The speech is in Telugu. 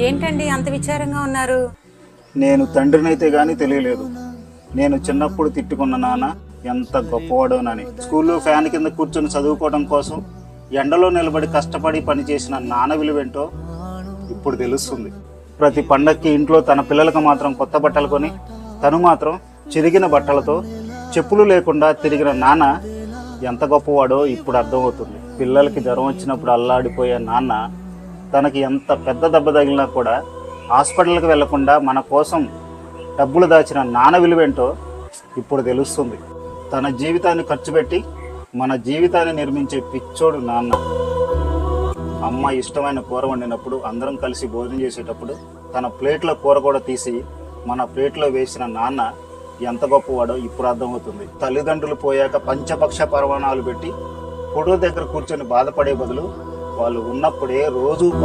ఏంటండి అంత విచారంగా ఉన్నారు? నేను తండ్రినైతే గాని తెలియలేదు. నేను చిన్నప్పుడు తిట్టుకున్న నాన్న ఎంత గొప్పవాడోనని. స్కూల్లో ఫ్యాన్ కింద కూర్చొని చదువుకోవడం కోసం ఎండలో నిలబడి కష్టపడి పనిచేసిన నాన్న విలువేంటో ఇప్పుడు తెలుస్తుంది. ప్రతి పండక్కి ఇంట్లో తన పిల్లలకు మాత్రం కొత్త బట్టలు కొని తను మాత్రం చిరిగిన బట్టలతో చెప్పులు లేకుండా తిరిగిన నాన్న ఎంత గొప్పవాడో ఇప్పుడు అర్థమవుతుంది. పిల్లలకి జ్వరం వచ్చినప్పుడు అల్లాడిపోయే నాన్న తనకి ఎంత పెద్ద దెబ్బ తగిలినా కూడా హాస్పిటల్కి వెళ్లకుండా మన కోసం డబ్బులు దాచిన నాన్న విలువేంటో ఇప్పుడు తెలుస్తుంది. తన జీవితాన్ని ఖర్చు పెట్టి మన జీవితాన్ని నిర్మించే పిచ్చోడు నాన్న. అమ్మ ఇష్టమైన కూర వండినప్పుడు అందరం కలిసి భోజనం చేసేటప్పుడు తన ప్లేట్లో కూర కూడా తీసి మన ప్లేట్లో వేసిన నాన్న ఎంత గొప్పవాడో ఇప్పుడు అర్థమవుతుంది. తల్లిదండ్రులు పోయాక పంచపక్ష పరమాణాలు పెట్టి ఫోటో దగ్గర కూర్చొని బాధపడే బదులు వాళ్ళు ఉన్నప్పుడే రోజు